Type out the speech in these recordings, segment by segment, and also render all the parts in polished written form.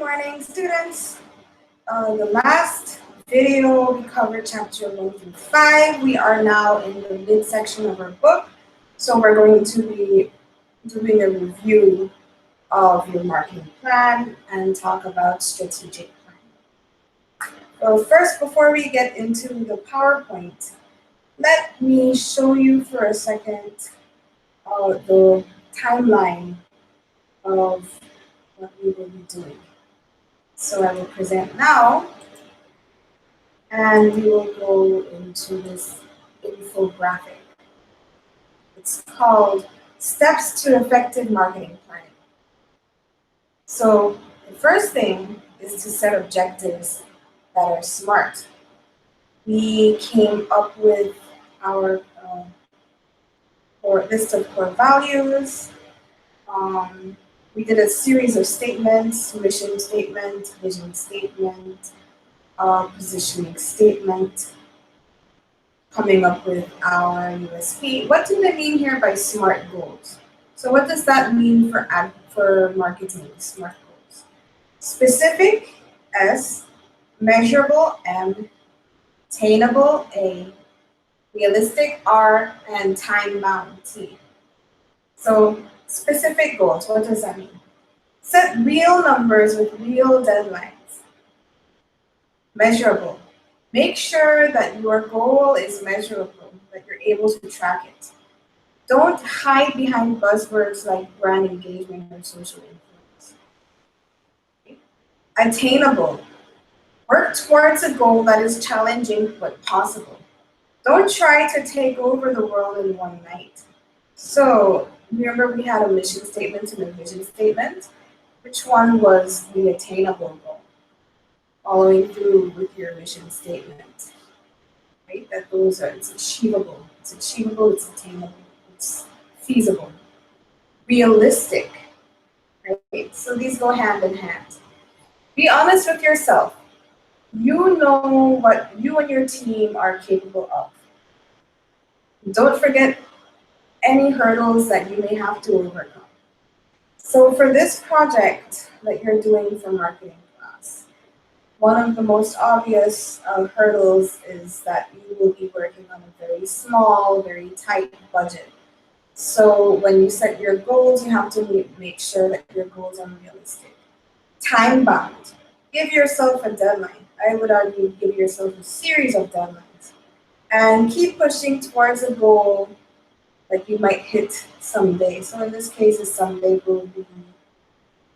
morning, students. The last video we covered chapter 1 through 5. We are now in the midsection of our book, so we're going to be doing a review of your marketing plan and talk about strategic planning. So first, before we get into the PowerPoint, let me show you for a second the timeline of what we will be doing. So I will present now, and we will go into this infographic. It's called Steps to Effective Marketing Planning. So the first thing is to set objectives that are SMART. We came up with our list of core values. We did a series of statements: mission statement, vision statement, positioning statement, coming up with our USP. What do they mean here by SMART goals? So what does that mean for marketing, SMART goals? Specific, S; measurable, M; attainable, A; realistic, R; and time-bound, T. So specific goals, what does that mean? Set real numbers with real deadlines. Measurable. Make sure that your goal is measurable, that you're able to track it. Don't hide behind buzzwords like brand engagement or social influence. Okay. Attainable. Work towards a goal that is challenging but possible. Don't try to take over the world in one night. So remember, we had a mission statement and a vision statement. Which one was the attainable goal? Following through with your mission statement, right? That those are, it's achievable, it's attainable, it's feasible. Realistic, right? So these go hand in hand. Be honest with yourself. You know what you and your team are capable of. Don't forget any hurdles that you may have to overcome. So for this project that you're doing for marketing class, one of the most obvious hurdles is that you will be working on a very small, very tight budget. So when you set your goals, you have to make sure that your goals are realistic. Time bound. Give yourself a deadline. I would argue give yourself a series of deadlines. And keep pushing towards a goal that you might hit someday. So in this case, someday will be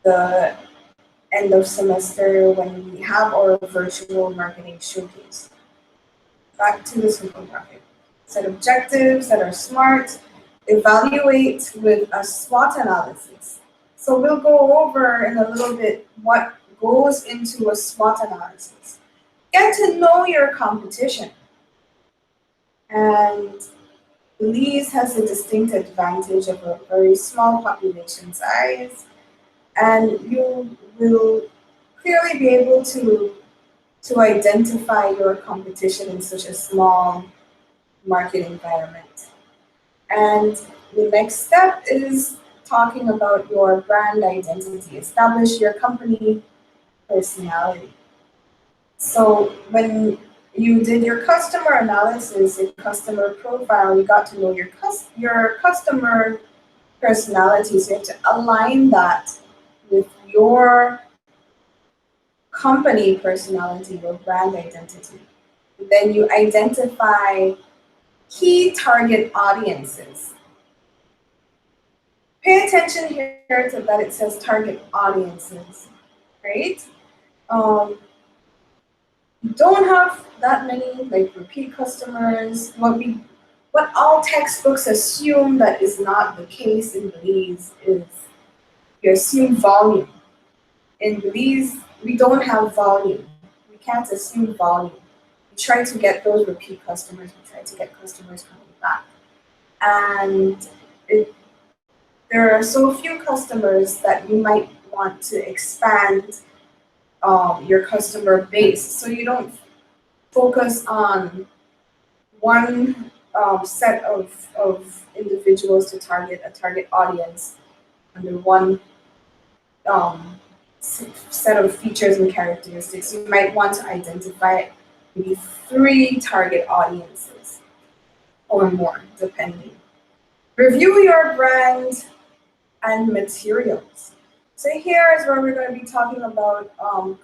the end of semester when we have our virtual marketing showcase. Back to this infographic. Set objectives that are SMART. Evaluate with a SWOT analysis. So we'll go over in a little bit what goes into a SWOT analysis. Get to know your competition. And Belize has a distinct advantage of a very small population size, and you will clearly be able to identify your competition in such a small market environment. And the next step is talking about your brand identity. Establish your company personality. So when you did your customer analysis, your customer profile, you got to know your customer personality. So you have to align that with your company personality, your brand identity. And then you identify key target audiences. Pay attention here to that it says target audiences, right? Don't have that many like repeat customers. What all textbooks assume that is not the case in Belize is you assume volume. In Belize, we don't have volume. We can't assume volume. We try to get those repeat customers. We try to get customers coming back. And there are so few customers that you might want to expand your customer base. So you don't focus on one set of individuals to target a target audience under one set of features and characteristics, you might want to identify maybe 3 target audiences or more, depending. Review your brand and materials. So here is where we're going to be talking about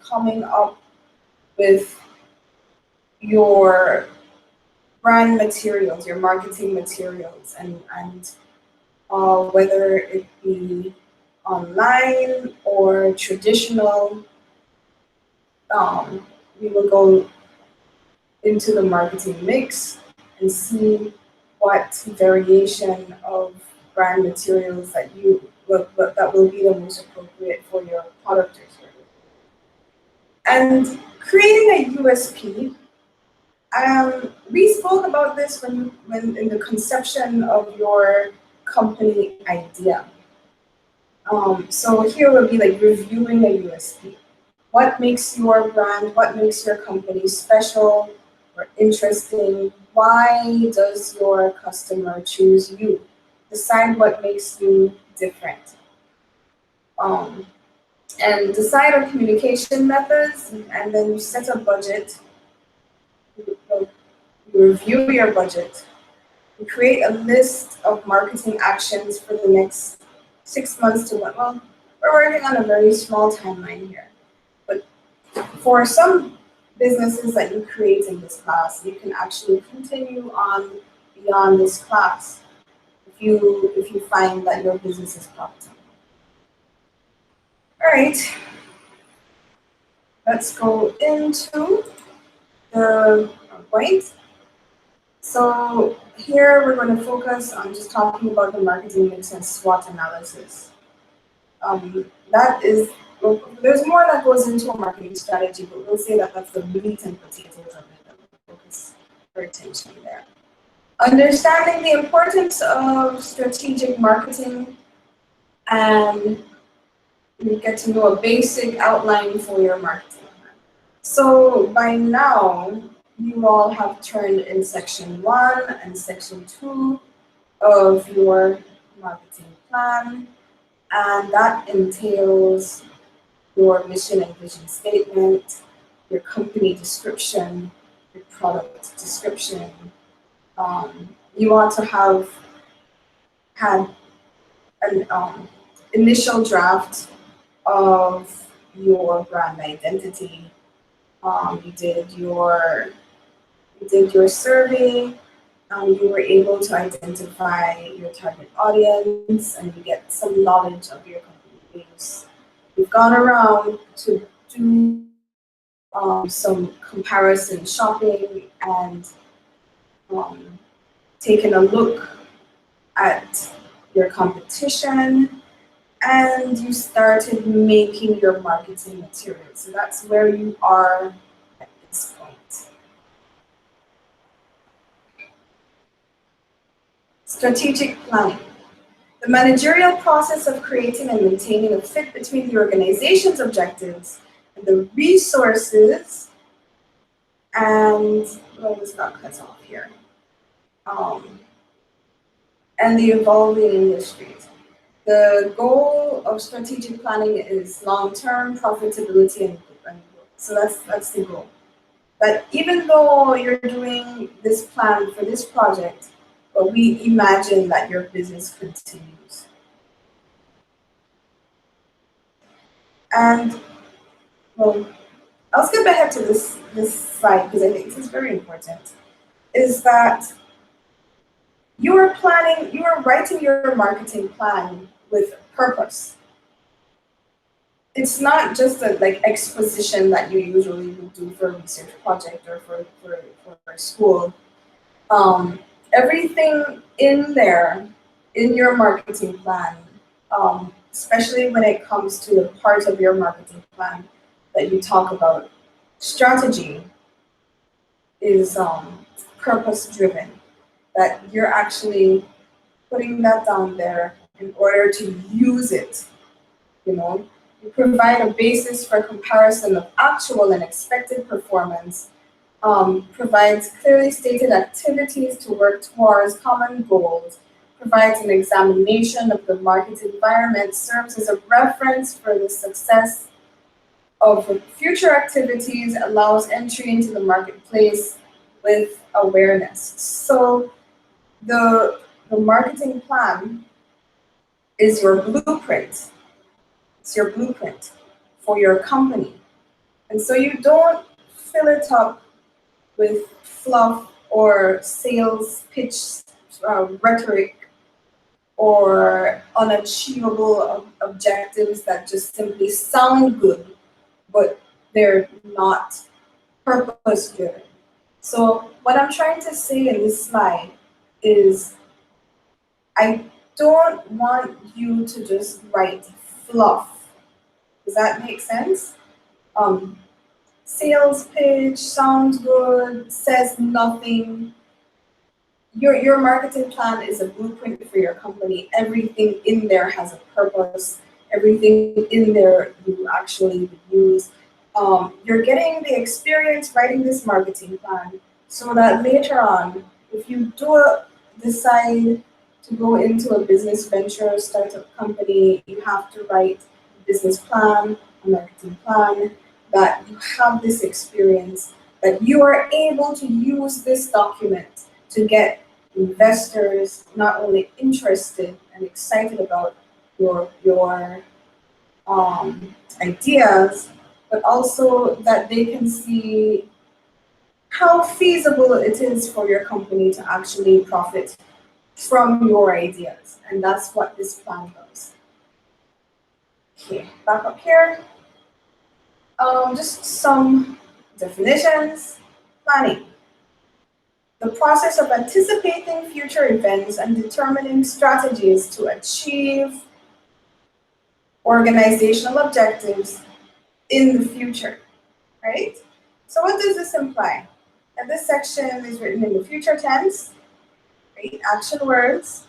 coming up with your brand materials, your marketing materials, and whether it be online or traditional. We will go into the marketing mix and see what variation of brand materials that that will be the most appropriate for your product or service. And creating a USP. We spoke about this when in the conception of your company idea. So here will be like reviewing a USP. What makes your brand, what makes your company special or interesting? Why does your customer choose you? Decide what makes you different. And decide on communication methods, and then you set a budget. You review your budget. You create a list of marketing actions for the next 6 months to 1 month. We're working on a very small timeline here. But for some businesses that you create in this class, you can actually continue on beyond this class if you find that your business is profitable. All right, let's go into the point. So here we're going to focus on just talking about the marketing mix and SWOT analysis. That is, well, there's more that goes into a marketing strategy, but we'll say that that's the meat and potatoes of it that we'll focus our attention there. Understanding the importance of strategic marketing, and you get to know a basic outline for your marketing plan. So by now, you all have turned in section 1 and section 2 of your marketing plan, and that entails your mission and vision statement, your company description, your product description. You want to have had an initial draft of your brand identity. You did your survey. You were able to identify your target audience, and you get some knowledge of your company base. You've gone around to do some comparison shopping and taken a look at your competition, and you started making your marketing materials. So that's where you are at this point. Strategic planning. The managerial process of creating and maintaining a fit between the organization's objectives and the resources, and well, this got cut off here, and the evolving industries. The goal of strategic planning is long-term profitability and growth. So that's the goal. But even though you're doing this plan for this project, but we imagine that your business continues. And well, I'll skip ahead to this slide because I think this is very important. Is that you are writing your marketing plan with purpose. It's not just a like exposition that you usually would do for a research project or for a school. Everything in there, in your marketing plan, especially when it comes to the part of your marketing plan that you talk about, strategy is purpose-driven. That you're actually putting that down there in order to use it. You provide a basis for comparison of actual and expected performance. Provides clearly stated activities to work towards common goals, provides an examination of the market environment, serves as a reference for the success of future activities allows entry into the marketplace with awareness. So the marketing plan is your blueprint. It's your blueprint for your company. And so you don't fill it up with fluff or sales pitch rhetoric or unachievable objectives that just simply sound good, but they're not purpose driven. So what I'm trying to say in this slide is I don't want you to just write fluff. Does that make sense? Um, Sales pitch sounds good, says nothing. Your marketing plan is a blueprint for your company. Everything in there has a purpose. Everything in there you actually use. You're getting the experience writing this marketing plan so that later on, if you do decide to go into a business venture, startup company, you have to write a business plan, a marketing plan, that you have this experience, that you are able to use this document to get investors not only interested and excited about your ideas, but also that they can see how feasible it is for your company to actually profit from your ideas. And that's what this plan does. Okay, back up here. Just some definitions. Planning. The process of anticipating future events and determining strategies to achieve organizational objectives in the future, right? So what does this imply? And this section is written in the future tense, right? Action words.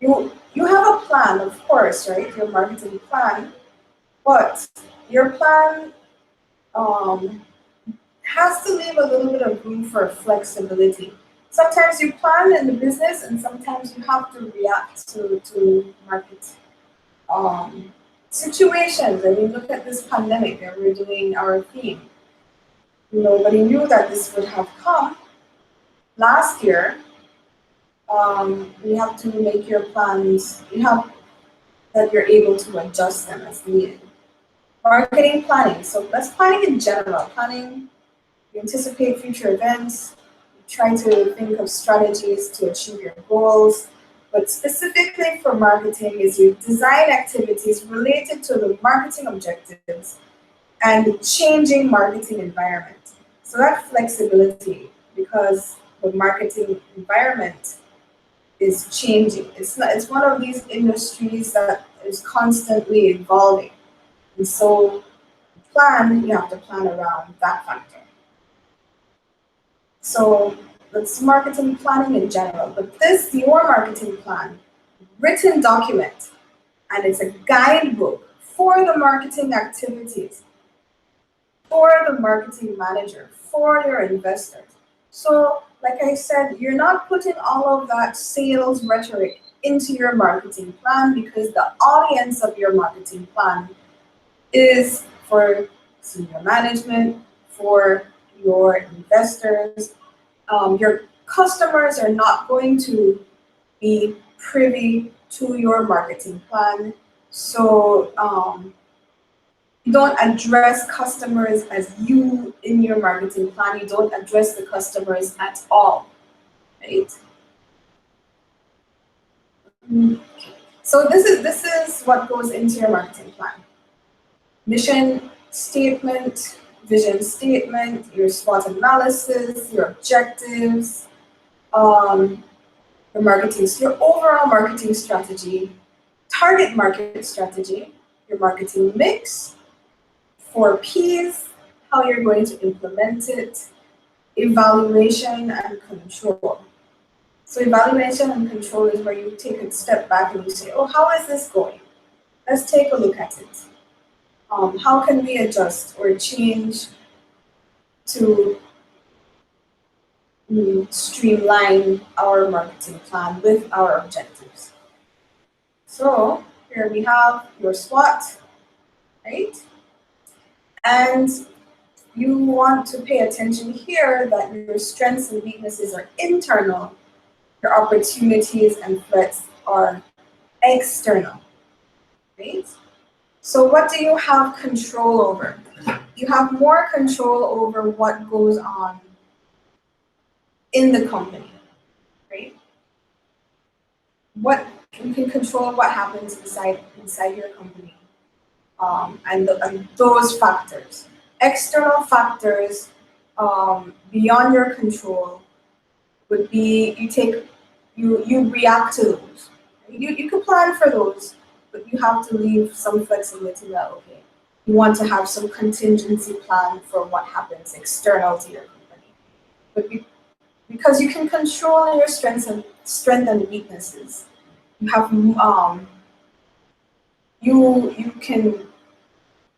You have a plan, of course, right? Your marketing plan, but your plan has to leave a little bit of room for flexibility. Sometimes you plan in the business, and sometimes you have to react to market situations. I mean, look at this pandemic that we're doing our theme. Nobody knew that this would have come. Last year, you have to make your plans, you have that you're able to adjust them as needed. Marketing planning. So that's planning in general. Planning, you anticipate future events, you try to think of strategies to achieve your goals. But specifically for marketing is you design activities related to the marketing objectives and the changing marketing environment. So that flexibility, because the marketing environment is changing. It's one of these industries that is constantly evolving. And so you have to plan around that factor. So that's marketing planning in general. But this, your marketing plan, written document, and it's a guidebook for the marketing activities, for the marketing manager, for your investors. So, like I said, you're not putting all of that sales rhetoric into your marketing plan because the audience of your marketing plan is for senior management, for your investors. Your customers are not going to be privy to your marketing plan. So you don't address customers as you in your marketing plan. You don't address the customers at all, right? So this is what goes into your marketing plan. Mission statement, vision statement, your SWOT analysis, your objectives, your overall marketing strategy, target market strategy, your marketing mix, 4 Ps, how you're going to implement it, evaluation and control. So evaluation and control is where you take a step back and you say, oh, how is this going? Let's take a look at it. How can we adjust or change to streamline our marketing plan with our objectives? So Here we have your SWOT, right? And you want to pay attention here that your strengths and weaknesses are internal, your opportunities and threats are external, right? So what do you have control over? You have more control over what goes on in the company, right? What you can control what happens inside your company, and those factors. External factors beyond your control would be you react to those. You can plan for those, but you have to leave some flexibility that okay, you want to have some contingency plan for what happens external to your company. But because you can control your strength and weaknesses, you have you can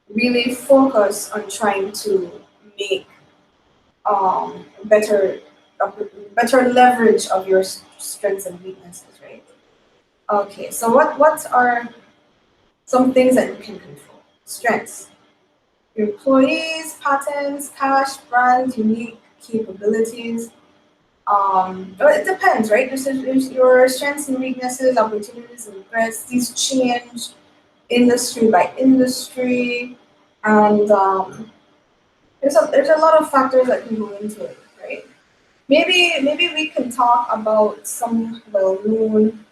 really focus on trying to make better better leverage of your strengths and weaknesses, right? Okay, so what are some things that you can control? Strengths: your employees, patents, cash, brand, unique capabilities. But it depends, right? There's your strengths and weaknesses, opportunities and threats. These change industry by industry, and there's a lot of factors that can go into it, right? Maybe we can talk about some well-known.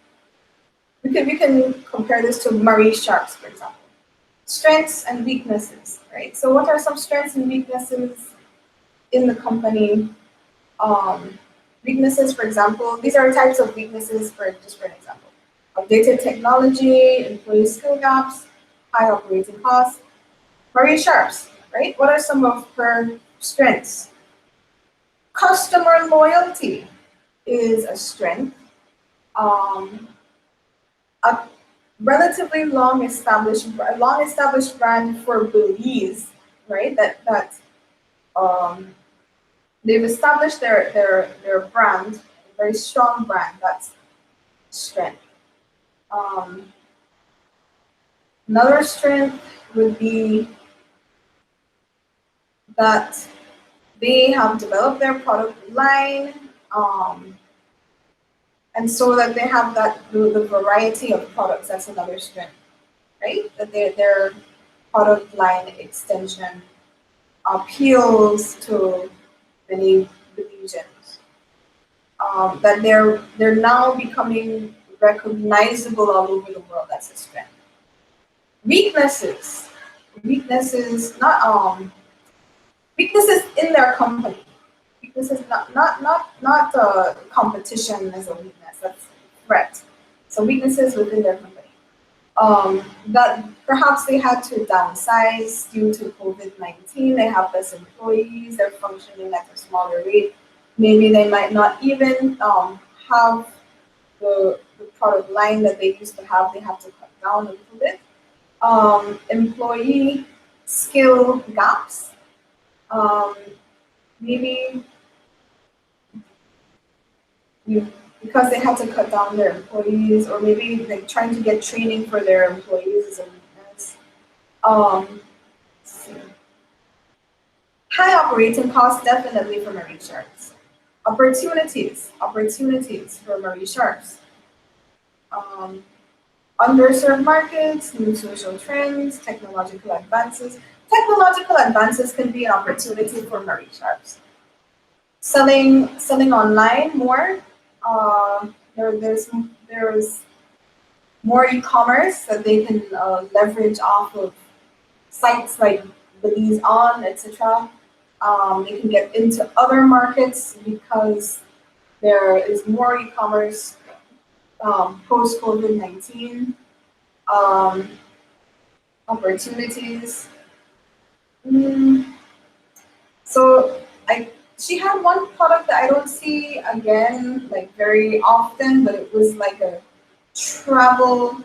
We can compare this to Marie Sharps, for example. Strengths and weaknesses, right? So what are some strengths and weaknesses in the company? Um, Weaknesses, for example, these are types of weaknesses for an example. Outdated technology, employee skill gaps, high operating costs. Marie Sharps, right? What are some of her strengths? Customer loyalty is a strength. Um, a relatively long established brand for Belize, right? That um, they've established their brand, a very strong brand. That's strength. Um, Another strength would be that they have developed their product line, and so that they have the variety of products. That's another strength, right? That their product line extension appeals to many Belizeans. That they're now becoming recognizable all over the world. That's a strength. Weaknesses, weaknesses, not weaknesses in their company. Weaknesses, not competition as a weakness. That's a threat. So weaknesses within their company. That perhaps they had to downsize due to COVID-19. They have less employees. They're functioning at a smaller rate. Maybe they might not even have the product line that they used to have. They have to cut down a little bit. Employee skill gaps. Um, Maybe because they had to cut down their employees, or maybe like trying to get training for their employees is a weakness. Let's see. High operating costs definitely for Marie Sharps. Opportunities for Marie Sharps. Um, Underserved markets, new social trends, technological advances. Technological advances can be an opportunity for Marie Sharps. Selling online more. There's more e-commerce that they can leverage off of sites like Belize On, etc. They can get into other markets because there is more e-commerce post COVID-19. Opportunities. Mm, so she had one product that I don't see again like very often, but it was like travel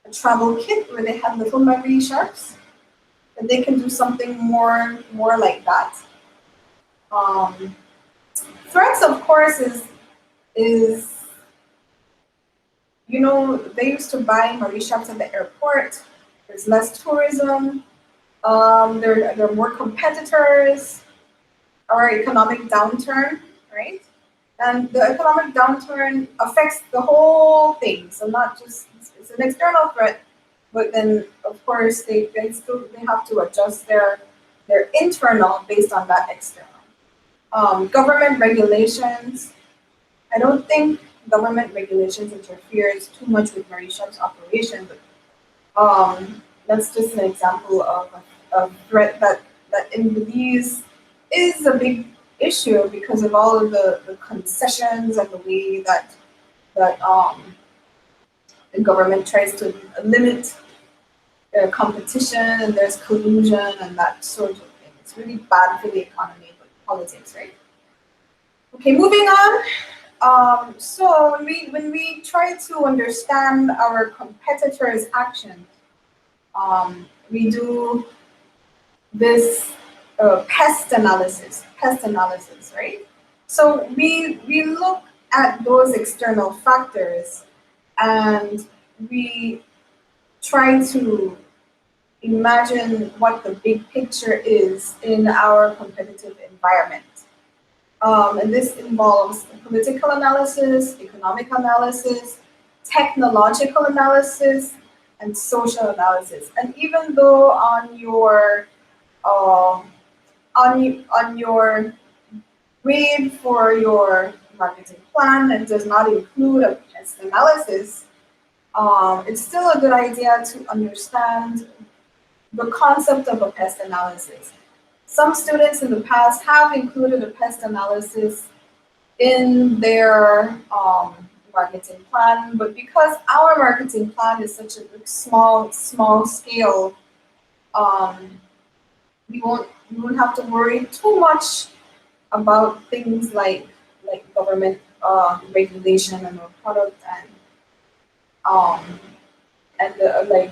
a travel kit where they had little Marie Sharps, and they can do something more like that. Um, Threats, of course, is they used to buy Marie shops at the airport. There's less tourism. There are more competitors. Our economic downturn, right? And the economic downturn affects the whole thing. So not just it's an external threat, but then of course they have to adjust their internal based on that external. Government regulations. I don't think government regulations interferes too much with Mauritius' operation, but that's just an example of a threat that in Belize is a big issue because of all of the concessions and the way that the government tries to limit competition and there's collusion and that sort of thing. It's really bad for the economy, but politics, right? Okay, moving on. So when we try to understand our competitors' actions, we do this pest analysis, right? So we look at those external factors and we try to imagine what the big picture is in our competitive environment. And this involves political analysis, economic analysis, technological analysis, and social analysis. And even though on your grade for your marketing plan it does not include a pest analysis, it's still a good idea to understand the concept of a pest analysis. Some students in the past have included a pest analysis in their marketing plan, but because our marketing plan is such a small scale, we won't have to worry too much about things like government regulation and our product um, and the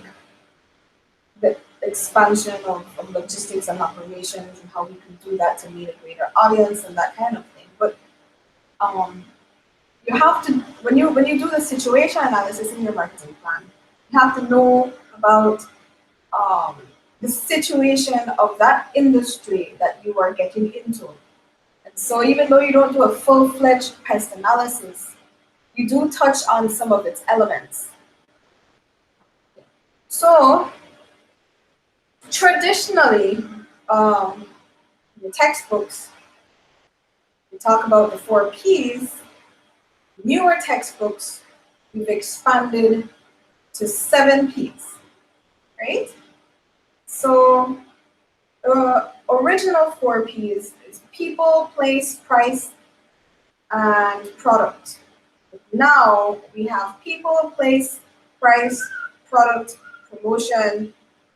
expansion of logistics and operations and how we can do that to meet a greater audience and that kind of thing. But you have to when you do the situation analysis in your marketing plan, you have to know about the situation of that industry that you are getting into. And so even though you don't do a full-fledged pest analysis, you do touch on some of its elements. So traditionally, the textbooks, we talk about the 4 Ps. Newer textbooks, we've expanded to 7 Ps, right? So original 4 Ps is people, place, price, and product. Now we have people, place, price, product, promotion,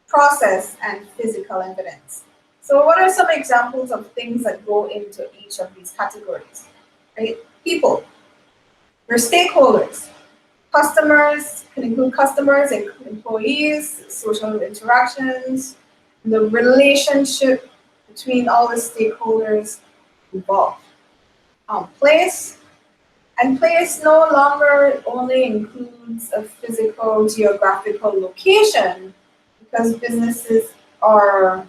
process, and physical evidence. So what are some examples of things that go into each of these categories? Right? People, your stakeholders. Customers can include customers, employees, social interactions, the relationship between all the stakeholders involved. Place, and place no longer only includes a physical geographical location because businesses are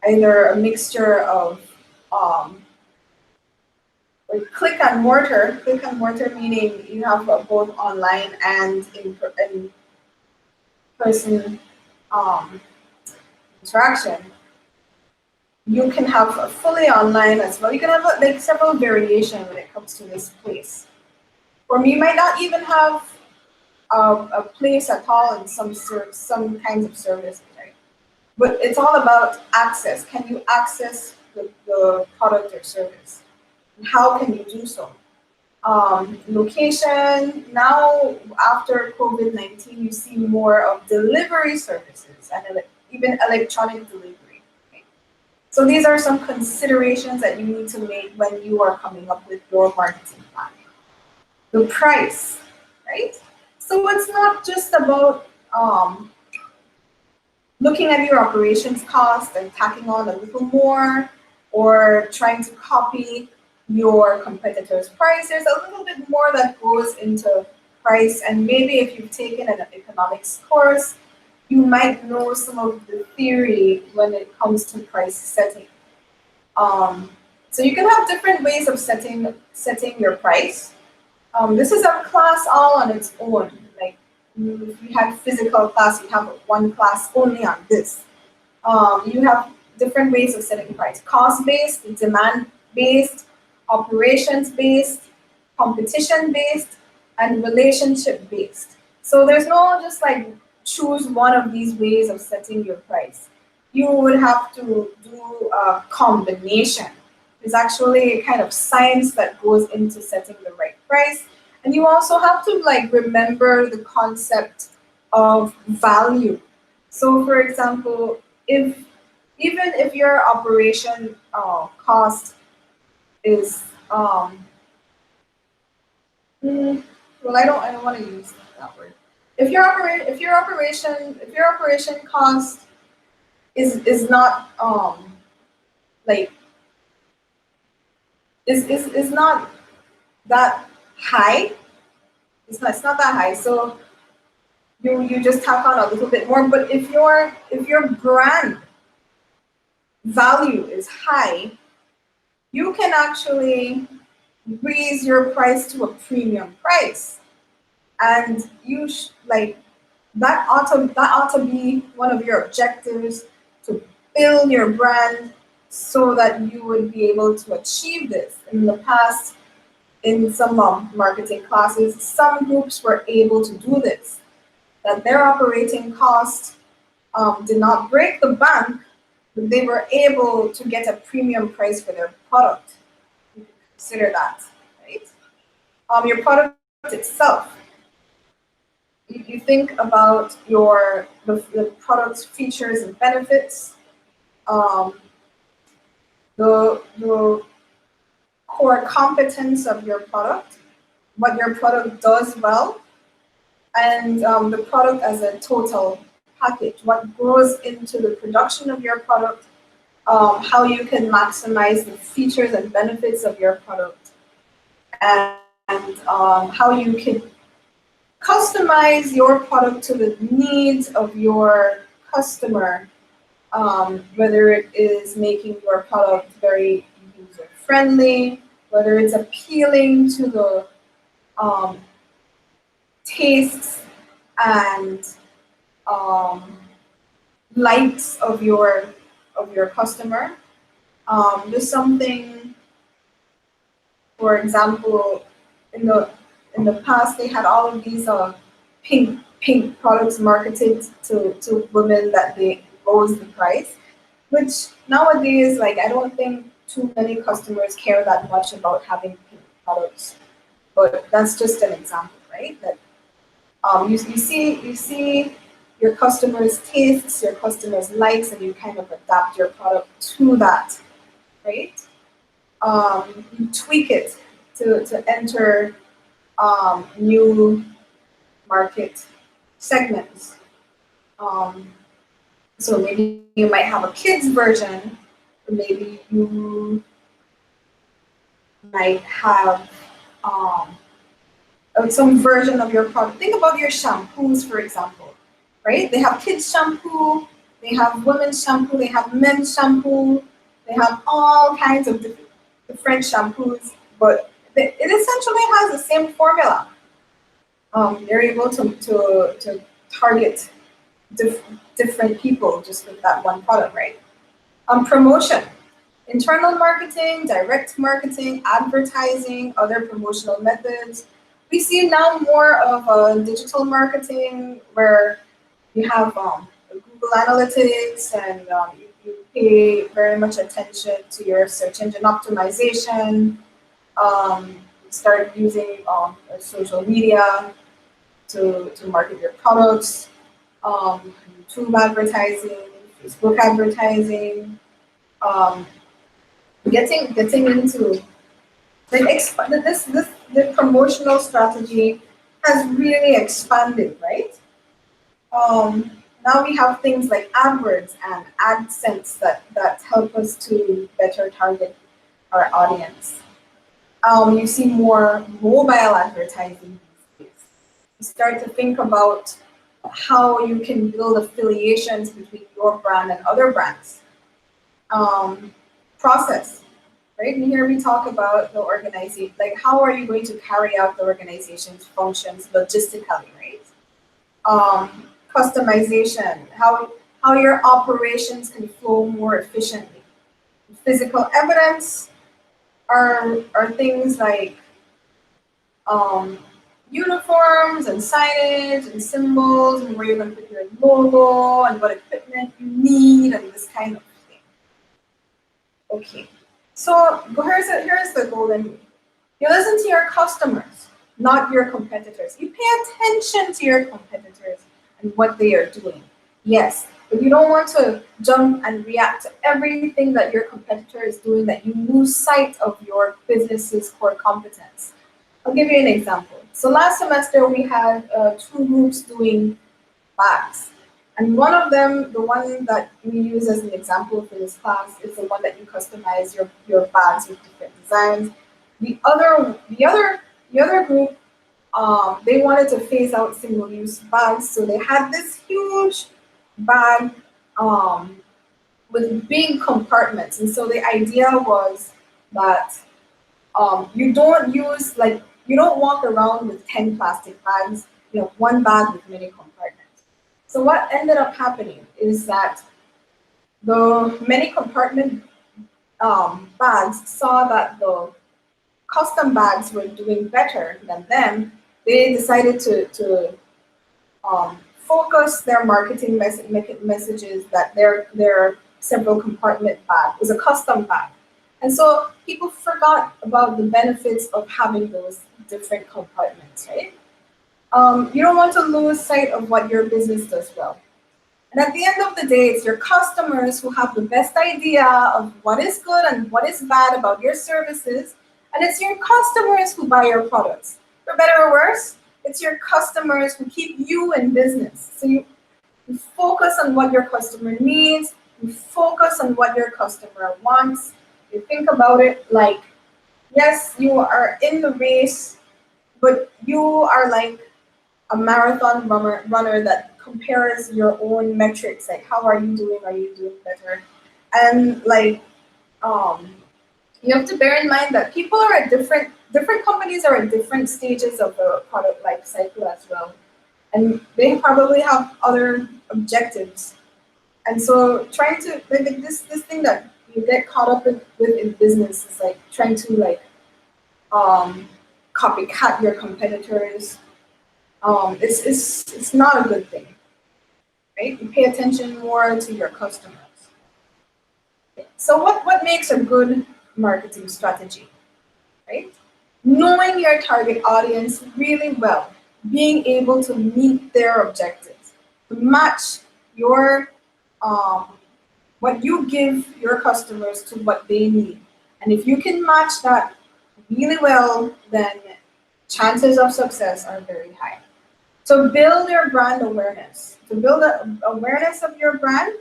either a mixture of like click and mortar meaning you have both online and in person interaction. You can have a fully online as well. You can have like several variations when it comes to this place. Or you might not even have a place at all in some kinds of services, right? But it's all about access. Can you access the product or service? And how can you do so? Location, now after COVID-19, you see more of delivery services and even electronic delivery. Okay? So these are some considerations that you need to make when you are coming up with your marketing plan. The price, right? So it's not just about looking at your operations cost and tacking on a little more or trying to copy your competitors' price. There's a little bit more that goes into price. And maybe if you've taken an economics course, you might know some of the theory when it comes to price setting. Um, so you can have different ways of setting your price. This is a class all on its own. Like if you had physical class, you have one class only on this. You have different ways of setting price: cost-based, demand-based, operations-based, competition-based, and relationship-based. So there's no just like choose one of these ways of setting your price. You would have to do a combination. There's actually a kind of science that goes into setting the right price. And you also have to like remember the concept of value. So for example, if even if your operation cost is well, I don't want to use that word. If your operation cost is not like is not that high, it's not that high. So you just tack on a little bit more. But if your brand value is high, you can actually raise your price to a premium price, and like that ought to be one of your objectives, to build your brand so that you would be able to achieve this. In the past, in some marketing classes, some groups were able to do this, that their operating cost did not break the bank, but they were able to get a premium price for their product. You can consider that, right? Your product itself. You think about the product's features and benefits, um, the core competence of your product, what your product does well, and the product as a total package, what goes into the production of your product, how you can maximize the features and benefits of your product, and how you can customize your product to the needs of your customer, whether it is making your product very user friendly, whether it's appealing to the tastes and um, likes of your customer. There's something, for example, in the past they had all of these pink products marketed to women that they rose the price, which nowadays, like, I don't think too many customers care that much about having pink products. But that's just an example, right? That you see your customers' tastes, your customers' likes, and you kind of adapt your product to that, right? You tweak it to enter new market segments. Um, so maybe you might have a kids version, or maybe you might have some version of your product. Think about your shampoos, for example, right? They have kids shampoo, they have women's shampoo, they have men's shampoo, they have all kinds of different shampoos, but it essentially has the same formula. They're able to target different people just with that one product, right? Promotion. Internal marketing, direct marketing, advertising, other promotional methods. We see now more of digital marketing where you have the Google Analytics, and you pay very much attention to your search engine optimization. Start using social media to market your products, YouTube advertising, Facebook advertising, um, getting into like the promotional strategy has really expanded, right? Now we have things like AdWords and AdSense that help us to better target our audience. You see more mobile advertising these days. start to think about how you can build affiliations between your brand and other brands. Process, right? And here we talk about the organization, like how are you going to carry out the organization's functions logistically, right? Customization, how your operations can flow more efficiently. Physical evidence are things like um, uniforms and signage and symbols and where you're going to put your logo and what equipment you need and this kind of thing. Okay, so here's the golden rule. You listen to your customers, not your competitors. You pay attention to your competitors and what they are doing. Yes, but you don't want to jump and react to everything that your competitor is doing that you lose sight of your business's core competence. I'll give you an example. So last semester we had two groups doing bags. And one of them, the one that we use as an example for this class, is the one that you customize your bags with different designs. The other group, they wanted to phase out single-use bags, so they had this huge bag with big compartments. And so the idea was that you don't walk around with 10 plastic bags, you have one bag with many compartments. So what ended up happening is that the many compartment bags saw that the custom bags were doing better than them. They decided to focus their marketing messages that their several compartment bag was a custom bag. And so people forgot about the benefits of having those different compartments, right? You don't want to lose sight of what your business does well. And at the end of the day, it's your customers who have the best idea of what is good and what is bad about your services. And it's your customers who buy your products. For better or worse, it's your customers who keep you in business. So you focus on what your customer needs, you focus on what your customer wants. You think about it like, yes, you are in the race, but you are like a marathon runner that compares your own metrics, like how are you doing? Are you doing better? And like you have to bear in mind that people are at different companies are at different stages of the product life cycle as well. And they probably have other objectives. And so trying to like this thing that you get caught up with in business is like trying to like copycat your competitors. It's not a good thing, right? You pay attention more to your customers. So what makes a good marketing strategy, right? Knowing your target audience really well, being able to meet their objectives, to match your what you give your customers to what they need. And if you can match that really well, then chances of success are very high. So build your brand awareness. To build the awareness of your brand,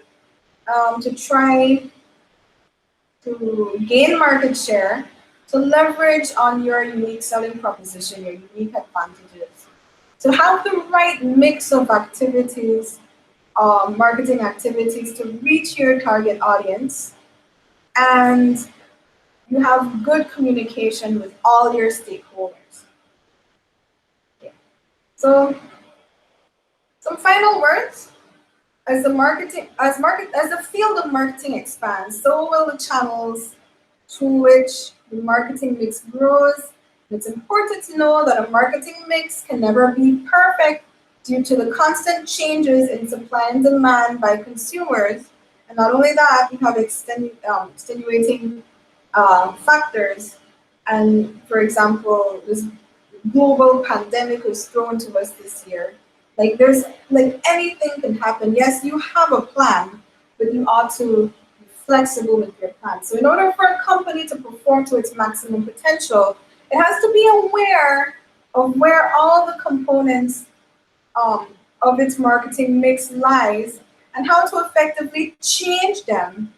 to try to gain market share, to leverage on your unique selling proposition, your unique advantages, to have the right mix of activities, marketing activities to reach your target audience, and you have good communication with all your stakeholders. Okay. So some final words. As the field of marketing expands, so will the channels through which the marketing mix grows. It's important to know that a marketing mix can never be perfect due to the constant changes in supply and demand by consumers. And not only that, you have extenuating factors. And for example, this global pandemic was thrown to us this year. Like there's like anything can happen. Yes, you have a plan, but you ought to be flexible with your plan. So in order for a company to perform to its maximum potential, it has to be aware of where all the components of its marketing mix lies and how to effectively change them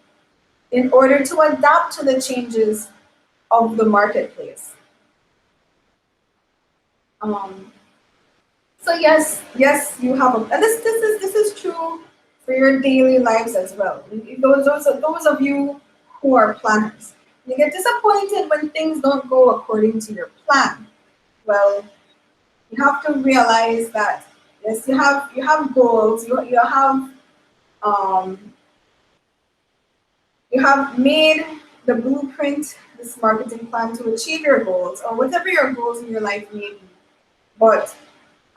in order to adapt to the changes of the marketplace. So yes, you have a, and this is true for your daily lives as well. Those of you who are planners, you get disappointed when things don't go according to your plan. Well, you have to realize that yes, you have goals, um, you have made the blueprint, this marketing plan to achieve your goals or whatever your goals in your life may be. But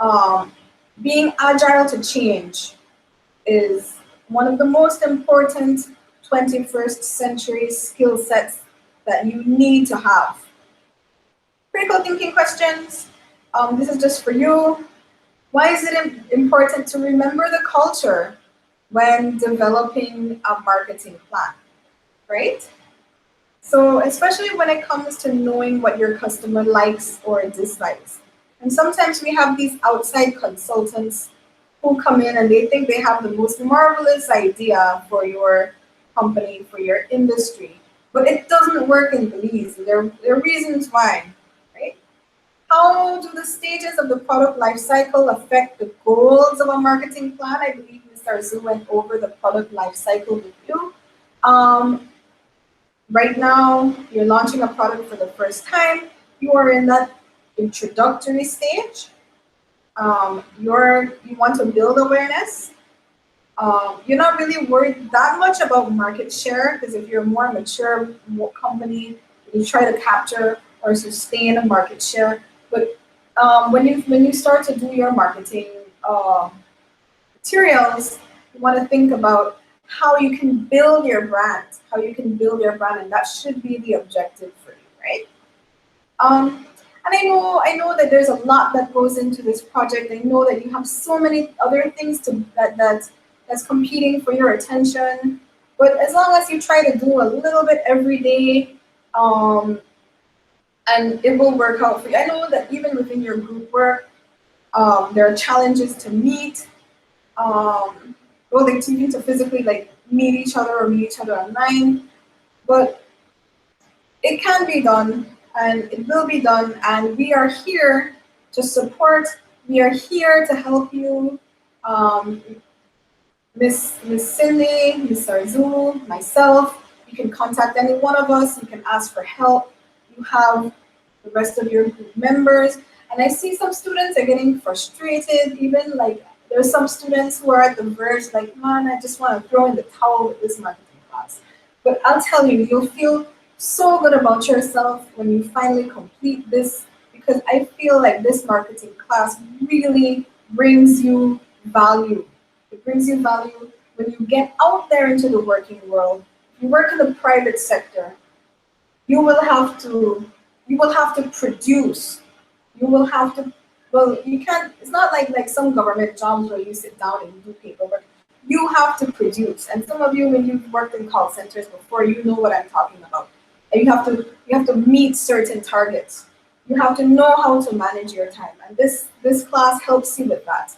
um, being agile to change is one of the most important 21st century skill sets that you need to have. Critical thinking questions. This is just for you. Why is it important to remember the culture when developing a marketing plan, right? So, especially when it comes to knowing what your customer likes or dislikes. And sometimes we have these outside consultants who come in and they think they have the most marvelous idea for your company, for your industry. But it doesn't work in Belize. There are reasons why, right? How do the stages of the product life cycle affect the goals of a marketing plan? I believe Mr. Arzu went over the product life cycle with you. Um, right now, you're launching a product for the first time. You are in that introductory stage. You want to build awareness. You're not really worried that much about market share because if you're a more mature company, you try to capture or sustain a market share. But when you start to do your marketing materials, you want to think about how you can build your brand, and that should be the objective for you, right? And I know that there's a lot that goes into this project. I know that you have so many other things that's competing for your attention. But as long as you try to do a little bit every day, um, and it will work out for you. I know that even within your group work, there are challenges to meet. Um, well, like to need to physically like meet each other or meet each other online, but it can be done and it will be done, and we are here to support. We are here to help you. Um, Miss Cindy, Miss Arzu, myself. You can contact any one of us. You can ask for help. You have the rest of your group members. And I see some students are getting frustrated. Even like there's some students who are at the verge, like, man, I just want to throw in the towel with this marketing class. But I'll tell you, you'll feel so good about yourself when you finally complete this because I feel like this marketing class really brings you value. It brings you value when you get out there into the working world. If you work in the private sector, you will have to produce. You will have to, well, you can't, it's not like some government jobs where you sit down and you do paperwork. You have to produce. And some of you, when you've worked in call centers before, you know what I'm talking about. And you have to meet certain targets. You have to know how to manage your time. And this class helps you with that.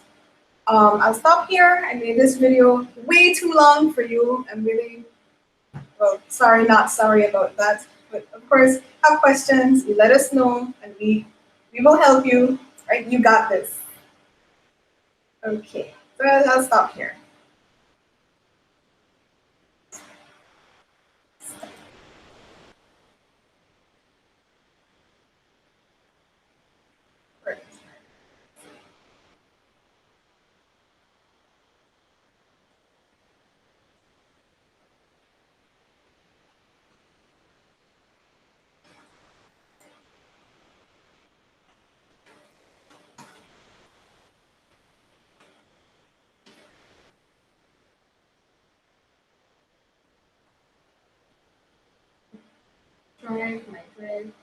I'll stop here. I made this video way too long for you. I'm really, well, sorry, not sorry about that. But of course, have questions, you let us know, and we will help you. Right? You got this. Okay, so I'll stop here. Right. Drive my thread.